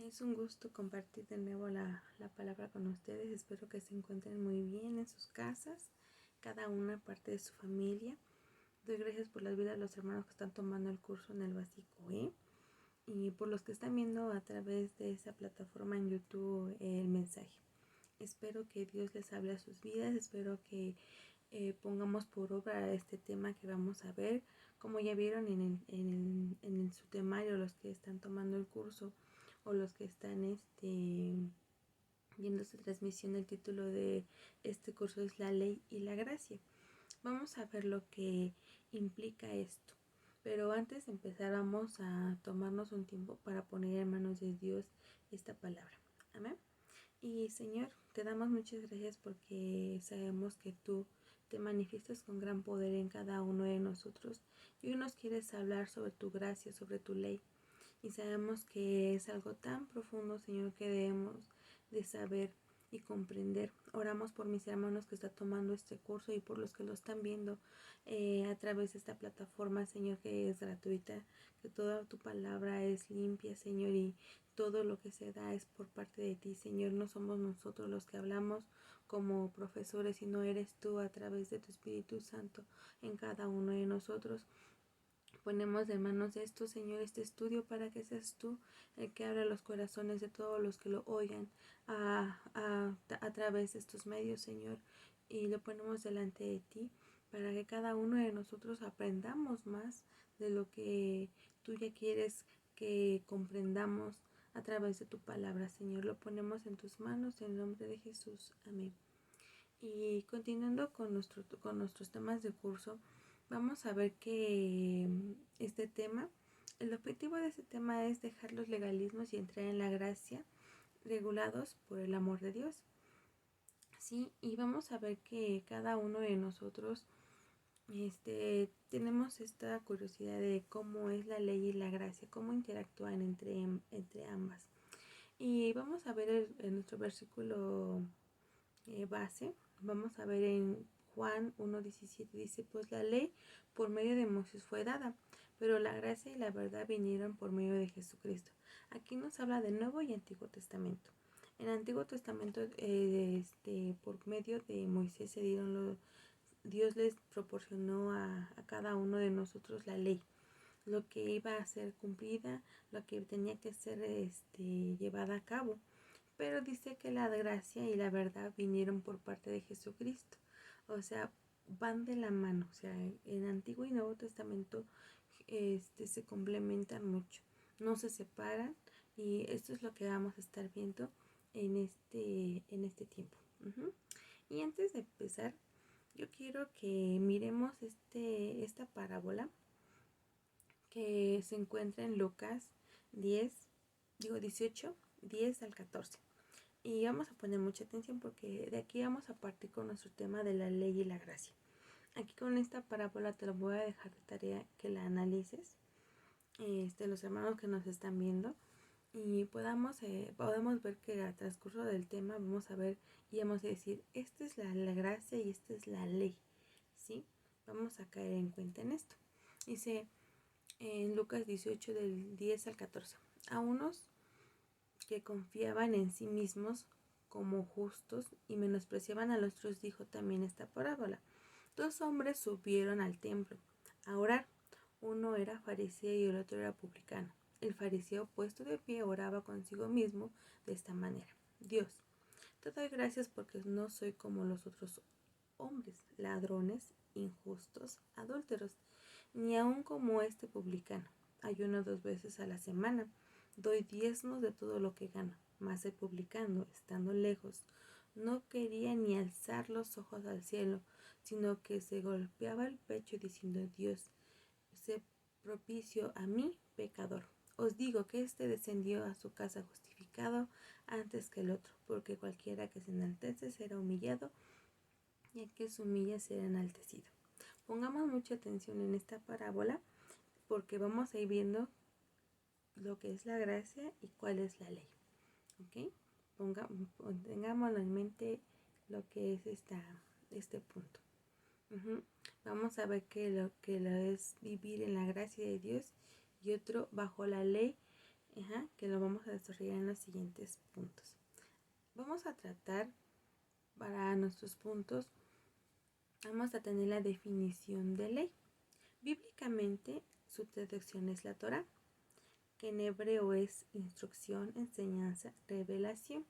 Es un gusto compartir de nuevo la palabra con ustedes. Espero que se encuentren muy bien en sus casas, cada una parte de su familia. Doy gracias por las vidas de los hermanos que están tomando el curso en el básico E y por los que están viendo a través de esa plataforma en YouTube el mensaje. Espero que Dios les hable a sus vidas. Espero que pongamos por obra este tema que vamos a ver. Como ya vieron en su temario, los que están tomando el curso o los que están viendo esta transmisión, el título de este curso es La Ley y la Gracia. Vamos a ver lo que implica esto. Pero antes de empezar vamos a tomarnos un tiempo para poner en manos de Dios esta palabra. Amén. Y Señor, te damos muchas gracias porque sabemos que tú te manifiestas con gran poder en cada uno de nosotros y hoy nos quieres hablar sobre tu gracia, sobre tu ley. Y sabemos que es algo tan profundo, Señor, que debemos de saber y comprender. Oramos por mis hermanos que están tomando este curso y por los que lo están viendo a través de esta plataforma, Señor, que es gratuita, que toda tu palabra es limpia, Señor, y todo lo que se da es por parte de ti, Señor. No somos nosotros los que hablamos como profesores, sino eres tú a través de tu Espíritu Santo en cada uno de nosotros. Ponemos de manos de esto, Señor, este estudio para que seas tú el que abra los corazones de todos los que lo oigan a través de estos medios, Señor, y lo ponemos delante de ti para que cada uno de nosotros aprendamos más de lo que tú ya quieres que comprendamos a través de tu palabra, Señor. Lo ponemos en tus manos en el nombre de Jesús. Amén. Y continuando con nuestros temas de curso, vamos a ver que este tema, el objetivo de este tema es dejar los legalismos y entrar en la gracia regulados por el amor de Dios. Sí, y vamos a ver que cada uno de nosotros tenemos esta curiosidad de cómo es la ley y la gracia, cómo interactúan entre ambas. Y vamos a ver en nuestro versículo base, vamos a ver en Juan 1:17, dice, pues la ley por medio de Moisés fue dada, pero la gracia y la verdad vinieron por medio de Jesucristo. Aquí nos habla de Nuevo y Antiguo Testamento. En el Antiguo Testamento, por medio de Moisés Dios les proporcionó a cada uno de nosotros la ley, lo que iba a ser cumplida, lo que tenía que ser llevada a cabo. Pero dice que la gracia y la verdad vinieron por parte de Jesucristo. O sea, van de la mano. O sea, en Antiguo y Nuevo Testamento se complementan mucho. No se separan. Y esto es lo que vamos a estar viendo en este tiempo. Y antes de empezar, yo quiero que miremos esta parábola que se encuentra en Lucas 18, 10 al 14. Y vamos a poner mucha atención porque de aquí vamos a partir con nuestro tema de la ley y la gracia. Aquí con esta parábola te lo voy a dejar de tarea que la analices, los hermanos que nos están viendo, y podemos ver que al transcurso del tema vamos a ver y vamos a decir, esta es la gracia y esta es la ley, ¿sí? Vamos a caer en cuenta en esto. Dice en Lucas 18 del 10 al 14, a unos que confiaban en sí mismos como justos y menospreciaban a los otros, dijo también esta parábola. Dos hombres subieron al templo a orar. Uno era fariseo y el otro era publicano. El fariseo, puesto de pie, oraba consigo mismo de esta manera: Dios, te doy gracias porque no soy como los otros hombres, ladrones, injustos, adúlteros, ni aun como este publicano. Ayuno 2 veces a la semana, doy diezmos de todo lo que gano. Mas el publicano, estando lejos, no quería ni alzar los ojos al cielo, sino que se golpeaba el pecho diciendo: Dios, sé propicio a mí, pecador. Os digo que éste descendió a su casa justificado antes que el otro, porque cualquiera que se enaltece será humillado, y el que se humilla será enaltecido. Pongamos mucha atención en esta parábola porque vamos a ir viendo lo que es la gracia y cuál es la ley. ¿Ok? Tengámoslo en mente lo que es este punto. Vamos a ver que lo es vivir en la gracia de Dios y otro bajo la ley que lo vamos a desarrollar en los siguientes puntos. Vamos a tratar, para nuestros puntos, vamos a tener la definición de ley. Bíblicamente, su traducción es la Torá, que en hebreo es instrucción, enseñanza, revelación.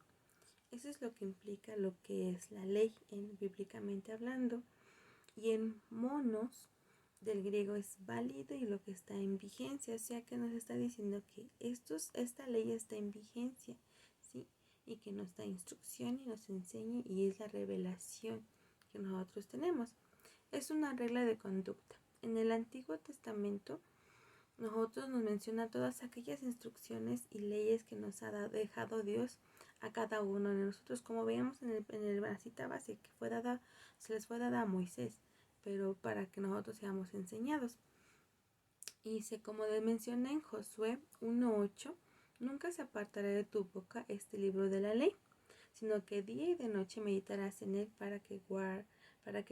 Eso es lo que implica lo que es la ley, bíblicamente hablando. Y en monos, del griego es válido y lo que está en vigencia, o sea que nos está diciendo que esta ley está en vigencia, ¿sí? Y que nos da instrucción y nos enseña, y es la revelación que nosotros tenemos. Es una regla de conducta. En el Antiguo Testamento nosotros nos menciona todas aquellas instrucciones y leyes que nos ha dejado Dios a cada uno de nosotros, como veíamos en la cita base que se les fue dada a Moisés, pero para que nosotros seamos enseñados. Y como menciona en Josué 1:8, nunca se apartará de tu boca este libro de la ley, sino que día y de noche meditarás en él para que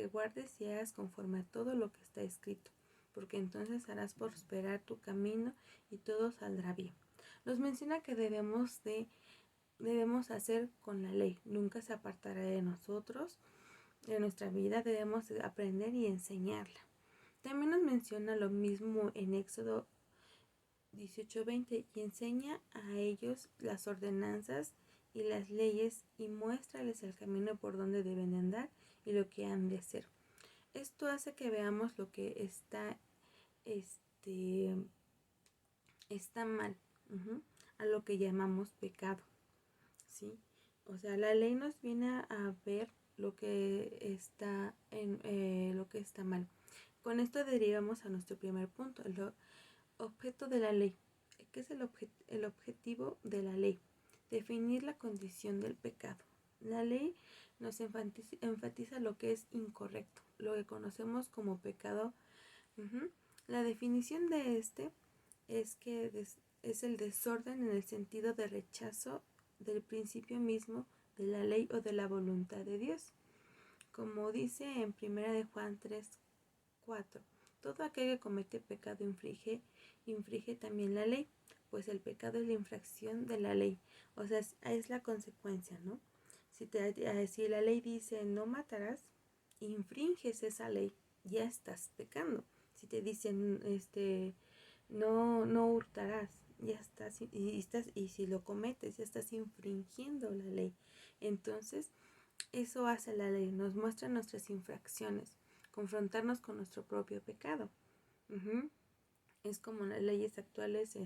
guardes y hagas conforme a todo lo que está escrito, porque entonces harás prosperar tu camino y todo saldrá bien. Nos menciona que debemos hacer con la ley, nunca se apartará de nosotros, de nuestra vida, debemos aprender y enseñarla. También nos menciona lo mismo en Éxodo 18:20, y enseña a ellos las ordenanzas y las leyes y muéstrales el camino por donde deben de andar y lo que han de hacer. Esto hace que veamos lo que está mal, a lo que llamamos pecado, ¿sí? O sea, la ley nos viene a ver lo que está lo que está mal. Con esto derivamos a nuestro primer punto, el objeto de la ley. ¿Qué es el objetivo de la ley? Definir la condición del pecado. La ley nos enfatiza lo que es incorrecto, lo que conocemos como pecado. La definición de es que es el desorden en el sentido de rechazo del principio mismo de la ley o de la voluntad de Dios. Como dice en 1 de Juan 3:4, todo aquel que comete pecado infringe también la ley, pues el pecado es la infracción de la ley. O sea, es la consecuencia, ¿no? Si la ley dice no matarás, infringes esa ley, ya estás pecando. Si te dicen no hurtarás, ya estás, y si lo cometes, ya estás infringiendo la ley. Entonces, eso hace la ley, nos muestra nuestras infracciones, confrontarnos con nuestro propio pecado. Es como las leyes actuales,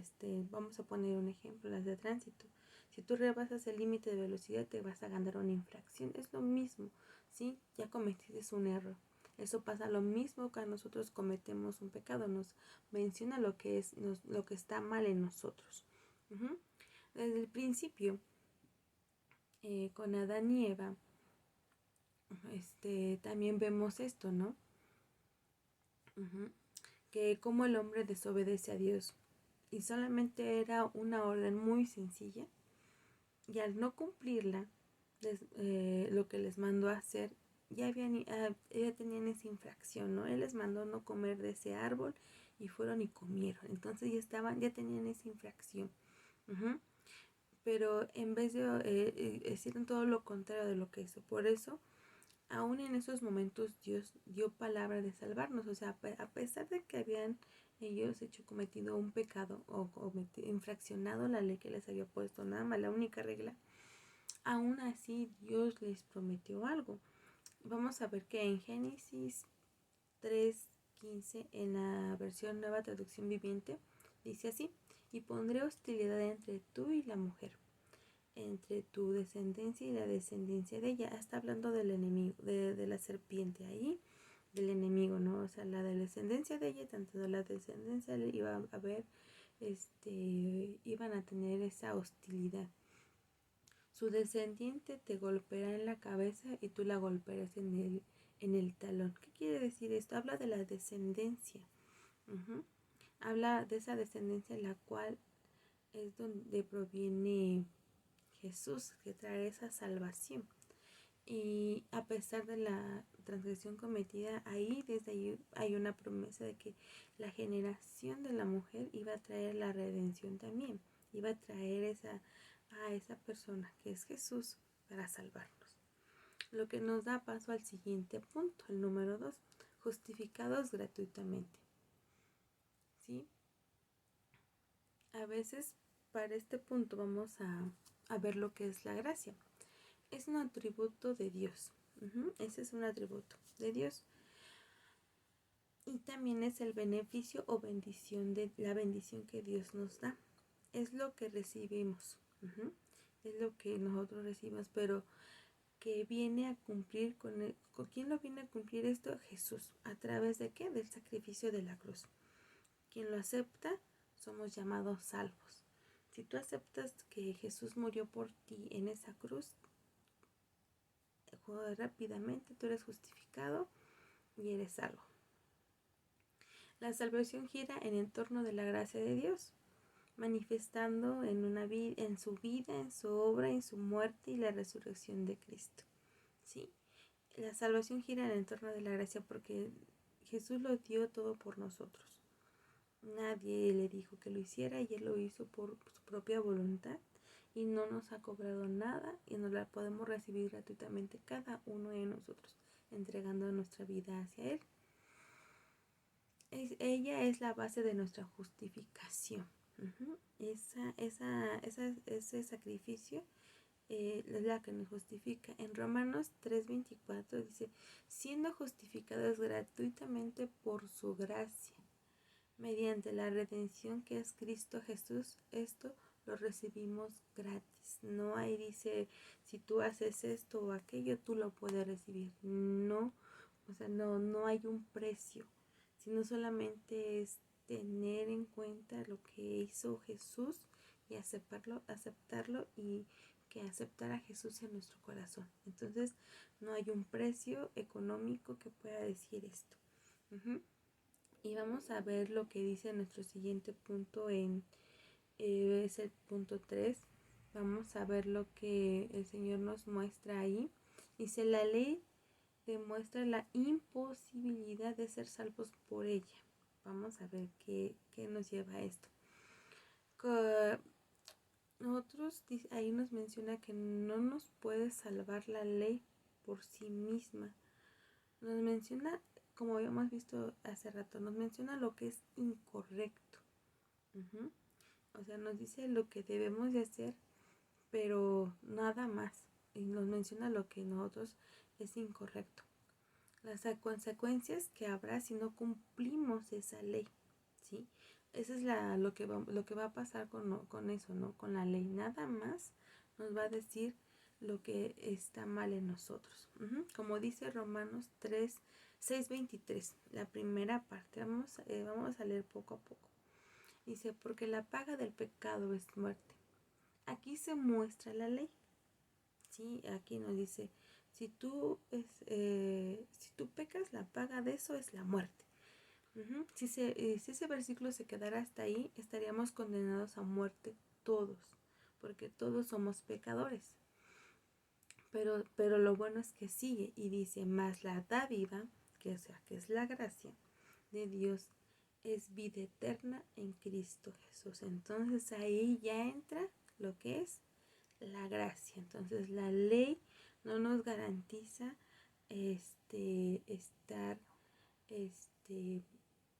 vamos a poner un ejemplo, las de tránsito. Si tú rebasas el límite de velocidad, te vas a ganar una infracción. Es lo mismo, ¿sí? Ya cometiste un error. Eso pasa lo mismo cuando nosotros cometemos un pecado. Nos menciona lo que está mal en nosotros. Desde el principio, con Adán y Eva, también vemos esto, ¿no? Que como el hombre desobedece a Dios, y solamente era una orden muy sencilla, y al no cumplirla, lo que les mandó a hacer, ya tenían esa infracción, ¿no? Él les mandó no comer de ese árbol y fueron y comieron, entonces ya tenían esa infracción. Pero en vez de hicieron todo lo contrario de lo que hizo. Por eso, aún en esos momentos, Dios dio palabra de salvarnos. O sea, a pesar de que habían ellos cometido un pecado o infraccionado la ley que les había puesto, nada más la única regla, aún así Dios les prometió algo. Vamos a ver que en Génesis 3:15, en la versión Nueva Traducción Viviente, dice así: y pondré hostilidad entre tú y la mujer, entre tu descendencia y la descendencia de ella. Está hablando del enemigo, de la serpiente ahí, del enemigo, ¿no? O sea, la de la descendencia de ella, tanto de la descendencia iba a haber, iban a tener esa hostilidad. Su descendiente te golpeará en la cabeza y tú la golpearás en el talón. ¿Qué quiere decir esto? Habla de la descendencia. Habla de esa descendencia en la cual es donde proviene Jesús, que trae esa salvación. Y a pesar de la transgresión cometida, desde ahí hay una promesa de que la generación de la mujer iba a traer la redención también. iba a traer a esa persona que es Jesús para salvarnos. Lo que nos da paso al siguiente punto, el número 2, justificados gratuitamente. ¿Sí? A veces para este punto vamos a ver lo que es la gracia. Es un atributo de Dios. Ese es un atributo de Dios. Y también es el beneficio o bendición de la bendición que Dios nos da. Es lo que recibimos. Es lo que nosotros recibimos, pero que viene a cumplir ¿con quién lo viene a cumplir esto? Jesús. ¿A través de qué? Del sacrificio de la cruz. Quien lo acepta, somos llamados salvos. Si tú aceptas que Jesús murió por ti en esa cruz, rápidamente tú eres justificado y eres salvo. La salvación gira en torno de la gracia de Dios, manifestando en su vida, en su obra, en su muerte y la resurrección de Cristo. ¿Sí? La salvación gira en torno de la gracia porque Jesús lo dio todo por nosotros. Nadie le dijo que lo hiciera y Él lo hizo por su propia voluntad y no nos ha cobrado nada y nos la podemos recibir gratuitamente cada uno de nosotros, entregando nuestra vida hacia Él. Ella es la base de nuestra justificación. Ese sacrificio es la que nos justifica. En Romanos 3:24 dice, siendo justificados gratuitamente por su gracia, mediante la redención que es Cristo Jesús, esto lo recibimos gratis. No ahí dice, si tú haces esto o aquello, tú lo puedes recibir. No, o sea, no hay un precio, sino solamente es tener en cuenta lo que hizo Jesús y aceptarlo y que aceptar a Jesús en nuestro corazón. Entonces, no hay un precio económico que pueda decir esto. Y vamos a ver lo que dice nuestro siguiente punto es el punto 3. Vamos a ver lo que el Señor nos muestra ahí. Dice, la ley demuestra la imposibilidad de ser salvos por ella. Vamos a ver qué nos lleva a esto. Nosotros ahí nos menciona que no nos puede salvar la ley por sí misma. Nos menciona, como habíamos visto hace rato, nos menciona lo que es incorrecto. O sea, nos dice lo que debemos de hacer, pero nada más. Y nos menciona lo que nosotros es incorrecto. Las consecuencias que habrá si no cumplimos esa ley, ¿sí? Eso es lo que va a pasar con eso, ¿no? Con la ley. Nada más nos va a decir lo que está mal en nosotros. Como dice Romanos 6:23, la primera parte. Vamos a leer poco a poco. Dice, porque la paga del pecado es muerte. Aquí se muestra la ley. Sí, aquí nos dice, si tú pecas, la paga de eso es la muerte. Si ese versículo se quedara hasta ahí, estaríamos condenados a muerte todos, porque todos somos pecadores. Pero lo bueno es que sigue y dice, más la dádiva, que es la gracia de Dios, es vida eterna en Cristo Jesús. Entonces ahí ya entra lo que es la gracia. Entonces la ley no nos garantiza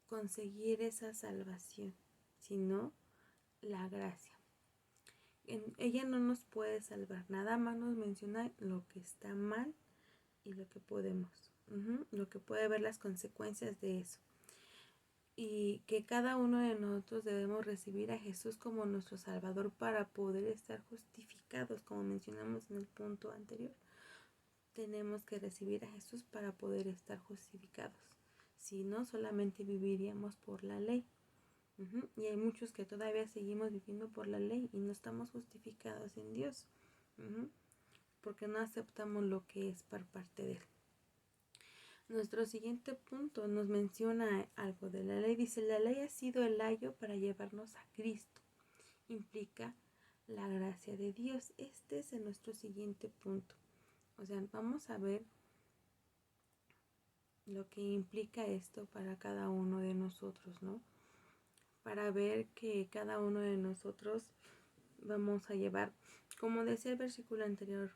conseguir esa salvación, sino la gracia. Ella no nos puede salvar, nada más nos menciona lo que está mal y lo que podemos, lo que puede ver las consecuencias de eso. Y que cada uno de nosotros debemos recibir a Jesús como nuestro Salvador para poder estar justificados, como mencionamos en el punto anterior. Tenemos que recibir a Jesús para poder estar justificados. Si no, solamente viviríamos por la ley. Y hay muchos que todavía seguimos viviendo por la ley y no estamos justificados en Dios. Porque no aceptamos lo que es por parte de Él. Nuestro siguiente punto nos menciona algo de la ley. Dice, la ley ha sido el ayo para llevarnos a Cristo. Implica la gracia de Dios. Este es nuestro siguiente punto. O sea, vamos a ver lo que implica esto para cada uno de nosotros, ¿no? Para ver que cada uno de nosotros vamos a llevar, como decía el versículo anterior,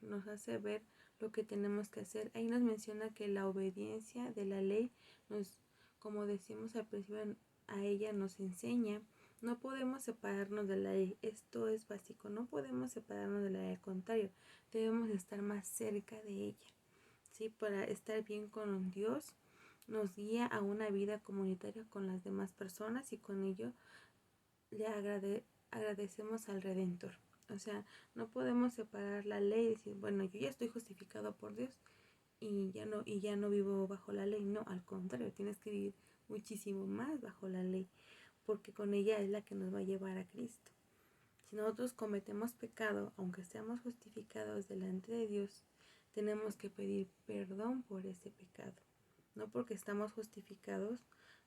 nos hace ver lo que tenemos que hacer. Ahí nos menciona que la obediencia de la ley nos, como decimos al principio, a ella nos enseña. No podemos separarnos de la ley, esto es básico, no podemos separarnos de la ley, al contrario, debemos estar más cerca de ella, ¿sí? Para estar bien con Dios, nos guía a una vida comunitaria con las demás personas y con ello le agradecemos al Redentor. O sea, no podemos separar la ley y decir, bueno, yo ya estoy justificado por Dios y ya no vivo bajo la ley. No, al contrario, tienes que vivir muchísimo más bajo la ley, porque con ella es la que nos va a llevar a Cristo. Si nosotros cometemos pecado, aunque seamos justificados delante de Dios, tenemos que pedir perdón por ese pecado. No porque estamos justificados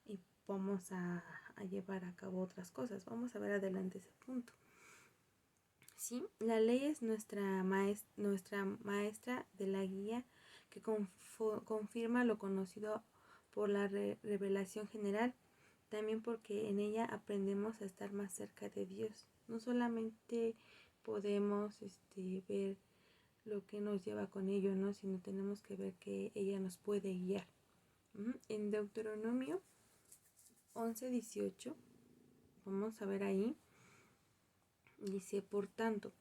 y vamos a llevar a cabo otras cosas. Vamos a ver adelante ese punto. ¿Sí? La ley es nuestra maestra de la guía que confirma lo conocido por la revelación general, también porque en ella aprendemos a estar más cerca de Dios. No solamente podemos ver lo que nos lleva con ello, ¿no? Sino tenemos que ver que ella nos puede guiar. En Deuteronomio 11:18, vamos a ver ahí, dice, por tanto,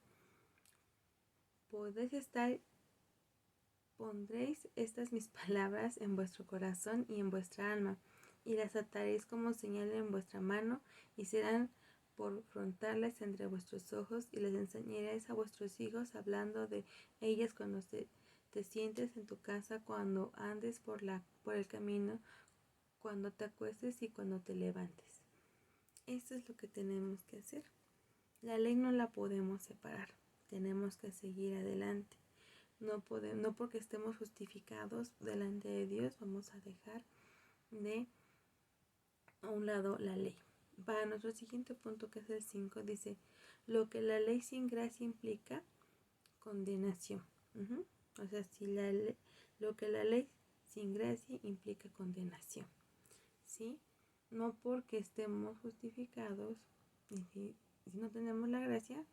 pondréis estas mis palabras en vuestro corazón y en vuestra alma, y las ataréis como señal en vuestra mano, y serán por frontales entre vuestros ojos, y les enseñaréis a vuestros hijos, hablando de ellas cuando te sientes en tu casa, cuando andes por el camino, cuando te acuestes y cuando te levantes. Esto es lo que tenemos que hacer. La ley no la podemos separar, tenemos que seguir adelante. No porque estemos justificados delante de Dios vamos a dejar de a un lado la ley. Para nuestro siguiente punto, que es el 5, dice, lo que la ley sin gracia implica, condenación. O sea, si lo que la ley sin gracia implica condenación, ¿sí? No porque estemos justificados y si no tenemos la gracia,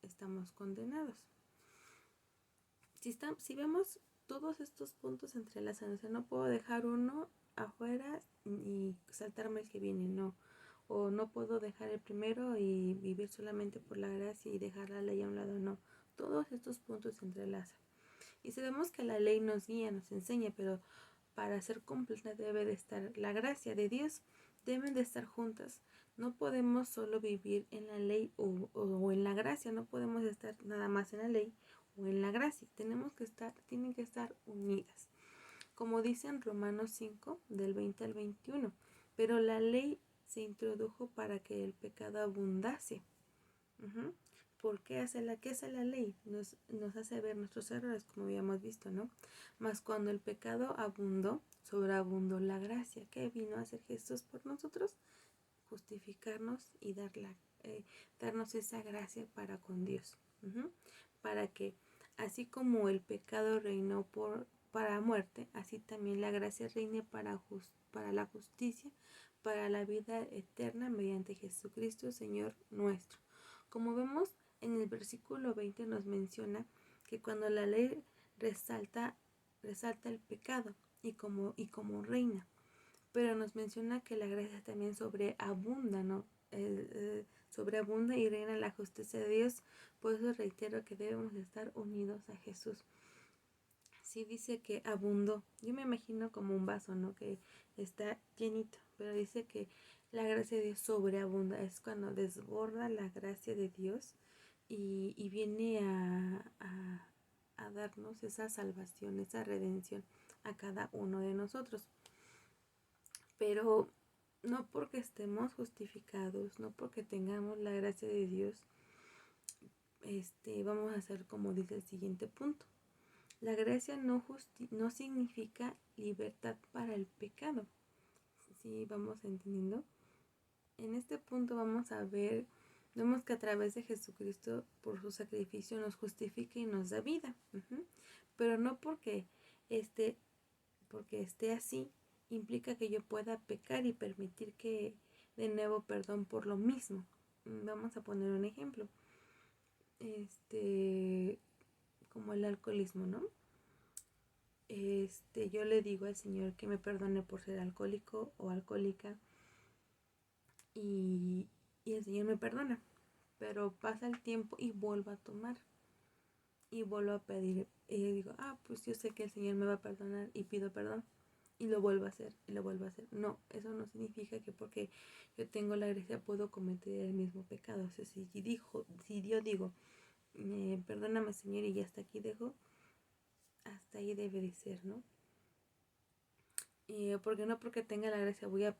estamos condenados. Si vemos todos estos puntos entrelazados, o sea, no puedo dejar uno afuera y saltarme el que viene, no. O no puedo dejar el primero y vivir solamente por la gracia y dejar la ley a un lado, no. Todos estos puntos se entrelazan. Y sabemos que la ley nos guía, nos enseña, pero para ser completa debe de estar la gracia de Dios, deben de estar juntas. No podemos solo vivir en la ley o en la gracia, no podemos estar nada más en la ley o en la gracia. Tienen que estar unidas. Como dice en Romanos 5, del 20 al 21, pero la ley se introdujo para que el pecado abundase. ¿Por qué hace la ley? Nos hace ver nuestros errores, como habíamos visto, ¿no? Mas cuando el pecado abundó, sobreabundó la gracia. ¿Qué vino a hacer Jesús por nosotros? Justificarnos y darnos esa gracia para con Dios. Para que, así como el pecado reinó para muerte, así también la gracia reine para la justicia, para la vida eterna mediante Jesucristo, Señor nuestro. Como vemos, en el versículo 20 nos menciona que cuando la ley resalta el pecado y como reina, pero nos menciona que la gracia también sobreabunda, ¿no? Sobreabunda y reina la justicia de Dios. Por eso reitero que debemos estar unidos a Jesús. Sí dice que abundó. Yo me imagino como un vaso, ¿no? Que está llenito, pero dice que la gracia de Dios sobreabunda. Es cuando desborda la gracia de Dios y viene a darnos esa salvación, esa redención a cada uno de nosotros. Pero no porque estemos justificados, no porque tengamos la gracia de Dios, vamos a hacer como dice el siguiente punto. La gracia no significa libertad para el pecado. ¿Sí vamos entendiendo? En este punto vemos que a través de Jesucristo, por su sacrificio, nos justifica y nos da vida. Pero no porque esté así, implica que yo pueda pecar y permitir que de nuevo perdón por lo mismo. Vamos a poner un ejemplo. como el alcoholismo, ¿no? Yo le digo al Señor que me perdone por ser alcohólico o alcohólica y, y el Señor me perdona, pero pasa el tiempo y vuelvo a tomar y vuelvo a pedir y yo digo, pues yo sé que el Señor me va a perdonar y pido perdón y lo vuelvo a hacer y lo vuelvo a hacer. No, eso no significa que porque yo tengo la gracia puedo cometer el mismo pecado. O sea, si Dios digo, perdóname Señor y ya hasta aquí dejo, hasta ahí debe de ser, ¿no? Porque no porque tenga la gracia voy a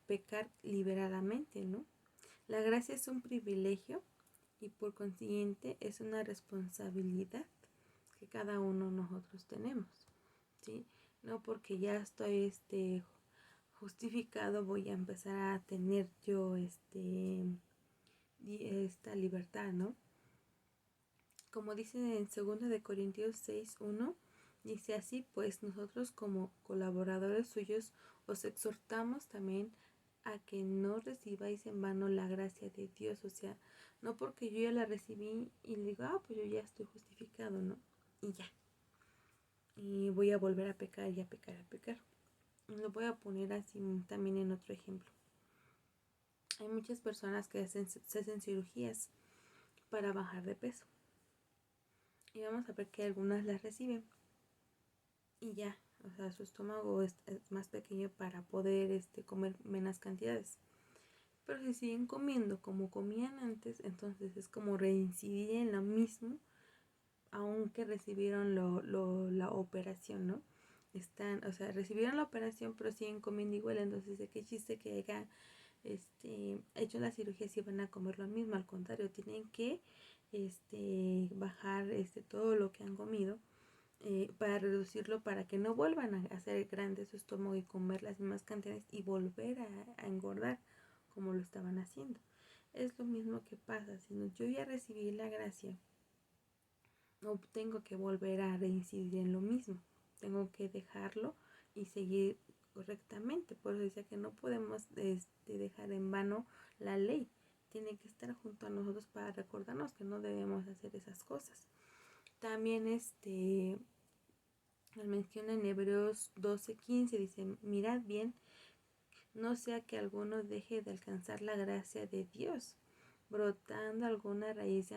pecar liberadamente, ¿no? La gracia es un privilegio y por consiguiente es una responsabilidad que cada uno de nosotros tenemos, ¿sí? No porque ya estoy justificado voy a empezar a tener yo esta libertad, ¿no? Como dice en 2 Corintios 6:1, dice así, pues nosotros como colaboradores suyos os exhortamos también a que no recibáis en vano la gracia de Dios, o sea, no porque yo ya la recibí y le digo, pues yo ya estoy justificado, ¿no? Y ya. Y voy a volver a pecar y a pecar, a pecar. Lo voy a poner así también en otro ejemplo. Hay muchas personas que se hacen cirugías para bajar de peso. Y vamos a ver que algunas las reciben. Y ya, o sea, su estómago es más pequeño para poder comer menos cantidades. Pero si siguen comiendo como comían antes, entonces es como reincidir en lo mismo, aunque recibieron la operación, ¿no? O sea, recibieron la operación, pero siguen comiendo igual, entonces de qué chiste que haya hecho la cirugía si van a comer lo mismo, al contrario, tienen que bajar todo lo que han comido para reducirlo, para que no vuelvan a hacer grande su estómago y comer las mismas cantidades y volver a engordar como lo estaban haciendo. Es lo mismo que pasa, si yo ya recibí la gracia, no tengo que volver a reincidir en lo mismo, tengo que dejarlo y seguir correctamente. Por eso decía que no podemos dejar en vano la ley, tiene que estar junto a nosotros para recordarnos que no debemos hacer esas cosas. También menciona en Hebreos 12:15, dice, mirad bien, no sea que alguno deje de alcanzar la gracia de Dios, brotando alguna raíz de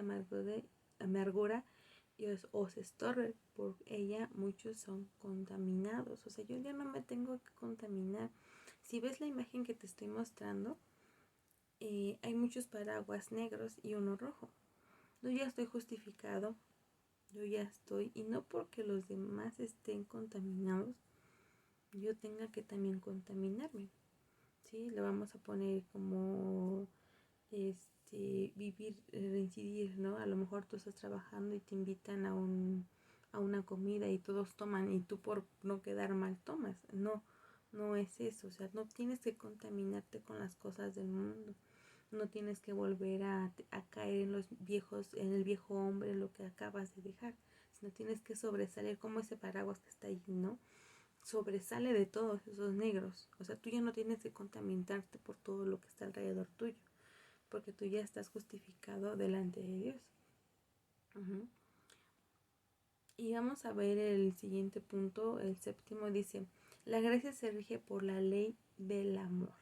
amargura y os estorbe, por ella muchos son contaminados. O sea, yo ya no me tengo que contaminar. Si ves la imagen que te estoy mostrando, hay muchos paraguas negros y uno rojo. Yo ya estoy justificado, yo ya estoy, y no porque los demás estén contaminados, yo tenga que también contaminarme. ¿Sí? Le vamos a poner como vivir, reincidir, ¿no? A lo mejor tú estás trabajando y te invitan a una comida y todos toman y tú por no quedar mal tomas. No, no es eso. O sea, no tienes que contaminarte con las cosas del mundo. No tienes que volver a caer en el viejo hombre, en lo que acabas de dejar. Sino tienes que sobresalir como ese paraguas que está ahí, ¿no? Sobresale de todos esos negros. O sea, tú ya no tienes que contaminarte por todo lo que está alrededor tuyo, porque tú ya estás justificado delante de Dios. Y vamos a ver el siguiente punto, el séptimo dice, la gracia se rige por la ley del amor.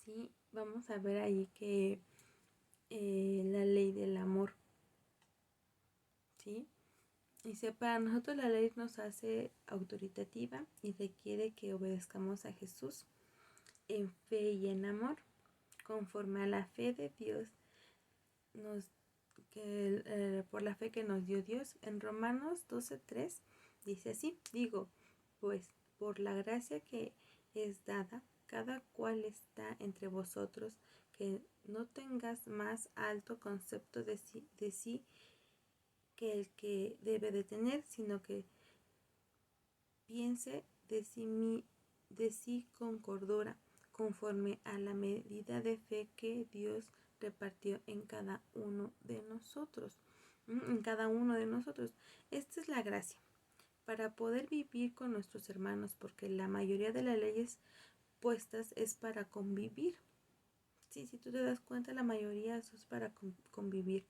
Sí, vamos a ver ahí que la ley del amor, ¿sí? Dice, para nosotros la ley nos hace autoritativa y requiere que obedezcamos a Jesús en fe y en amor, conforme a la fe de Dios, por la fe que nos dio Dios. En Romanos 12:3 dice así, digo, pues por la gracia que es dada, cada cual está entre vosotros, que no tengas más alto concepto de sí que el que debe de tener, sino que piense de sí con cordura, conforme a la medida de fe que Dios repartió en cada uno de nosotros. En cada uno de nosotros. Esta es la gracia para poder vivir con nuestros hermanos, porque la mayoría de las leyes puestas es para convivir. Sí, si tú te das cuenta, la mayoría eso es para convivir.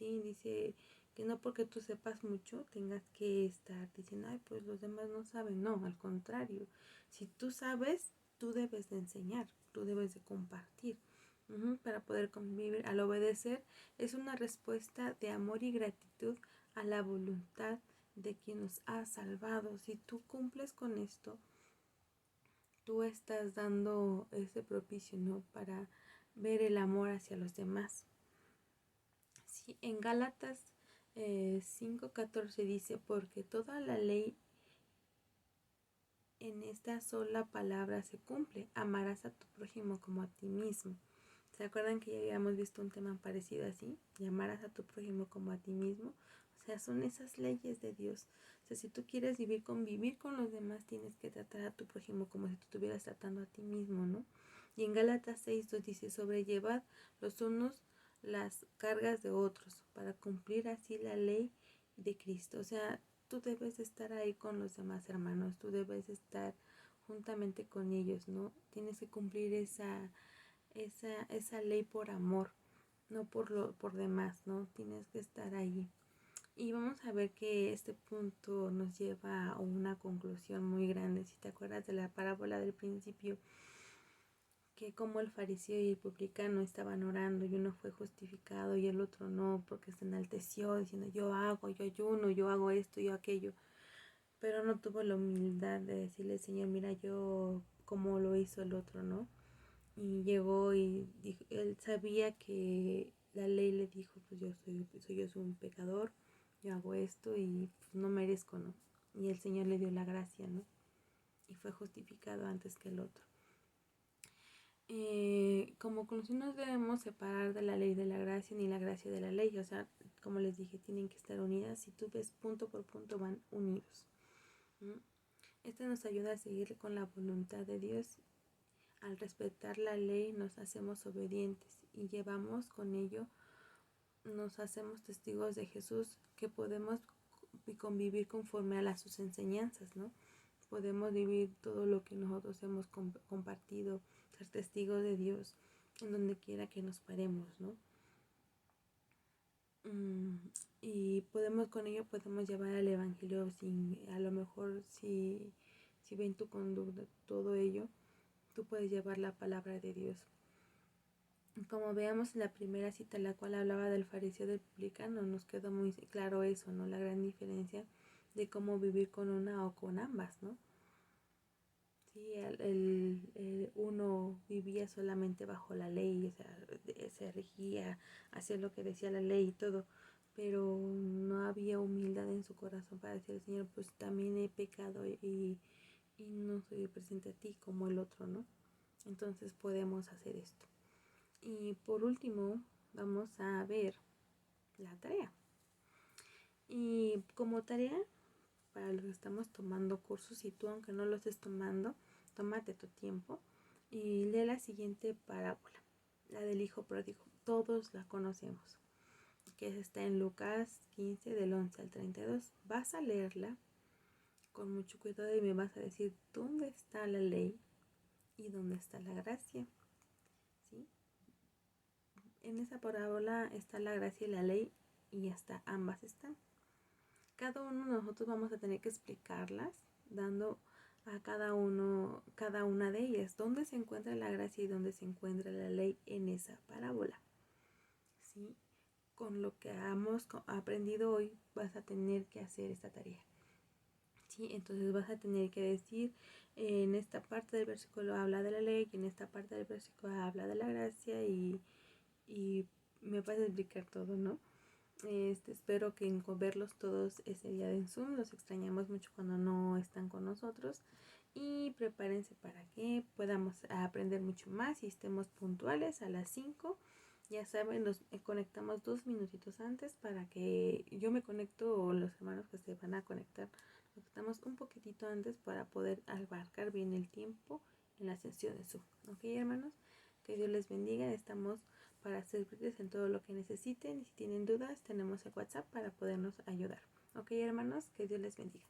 Sí, dice que no porque tú sepas mucho tengas que estar diciendo, ay, pues los demás no saben. No, al contrario. Si tú sabes, tú debes de enseñar, tú debes de compartir. Para poder convivir. Al obedecer es una respuesta de amor y gratitud a la voluntad de quien nos ha salvado. Si tú cumples con esto, tú estás dando ese propicio, ¿no? Para ver el amor hacia los demás. Sí, en Gálatas 5:14 dice, porque toda la ley en esta sola palabra se cumple, amarás a tu prójimo como a ti mismo. ¿Se acuerdan que ya habíamos visto un tema parecido así? Llamarás a tu prójimo como a ti mismo. O sea, son esas leyes de Dios. O sea, si tú quieres convivir con los demás, tienes que tratar a tu prójimo como si tú estuvieras tratando a ti mismo, ¿no? Y en Gálatas 6:2 dice, sobrellevad los unos las cargas de otros, para cumplir así la ley de Cristo. O sea, tú debes estar ahí con los demás hermanos, tú debes estar juntamente con ellos, ¿no? Tienes que cumplir esa ley por amor, no por demás, ¿no? Tienes que estar ahí. Y vamos a ver que este punto nos lleva a una conclusión muy grande. Si te acuerdas de la parábola del principio, que como el fariseo y el publicano estaban orando y uno fue justificado y el otro no, porque se enalteció diciendo yo ayuno, yo hago esto, yo aquello, pero no tuvo la humildad de decirle, Señor, mira yo como lo hizo el otro, ¿no? Y llegó y dijo, él sabía que la ley le dijo, pues yo soy un pecador, yo hago esto y pues no merezco, ¿no? Y el Señor le dio la gracia, ¿no? Y fue justificado antes que el otro. Como conclusión no debemos separar de la ley de la gracia ni la gracia de la ley. O sea, como les dije, tienen que estar unidas. Si tú ves punto por punto van unidos. Esto nos ayuda a seguir con la voluntad de Dios. Al respetar la ley nos hacemos obedientes y llevamos con ello, nos hacemos testigos de Jesús, que podemos convivir conforme a sus enseñanzas, ¿no? Podemos vivir todo lo que nosotros hemos compartido, ser testigos de Dios en donde quiera que nos paremos, ¿no? Y con ello podemos llevar al evangelio a lo mejor si ven tu conducta, todo ello, tú puedes llevar la palabra de Dios. Como veamos en la primera cita, la cual hablaba del fariseo del publicano, nos quedó muy claro eso, ¿no? La gran diferencia de cómo vivir con una o con ambas, ¿no? Sí, el uno vivía solamente bajo la ley, o sea, se regía, hacía lo que decía la ley y todo, pero no había humildad en su corazón para decir, Señor, pues también he pecado y no soy presente a ti como el otro, ¿no? Entonces podemos hacer esto. Y por último, vamos a ver la tarea. Y como tarea, para los que estamos tomando cursos, y tú aunque no lo estés tomando, tómate tu tiempo y lee la siguiente parábola, la del hijo pródigo. Todos la conocemos, que está en Lucas 15 del 11 al 32. Vas a leerla con mucho cuidado y me vas a decir dónde está la ley y dónde está la gracia. ¿Sí? En esa parábola está la gracia y la ley y hasta ambas están. Cada uno de nosotros vamos a tener que explicarlas, dando a cada una de ellas dónde se encuentra la gracia y dónde se encuentra la ley en esa parábola. ¿Sí? Con lo que hemos aprendido hoy vas a tener que hacer esta tarea. ¿Sí? Entonces vas a tener que decir, en esta parte del versículo habla de la ley y en esta parte del versículo habla de la gracia y me vas a explicar todo, ¿no? Espero que verlos todos ese día en Zoom. Los extrañamos mucho cuando no están con nosotros y prepárense para que podamos aprender mucho más y estemos puntuales a las 5. Ya saben, nos conectamos 2 minutitos antes para que yo me conecto o los hermanos que se van a conectar. Nos conectamos un poquitito antes para poder abarcar bien el tiempo en la sesión de Zoom. ¿Ok, hermanos? Que Dios les bendiga. Estamos para servirles en todo lo que necesiten y si tienen dudas tenemos el WhatsApp para podernos ayudar. Ok, hermanos, que Dios les bendiga.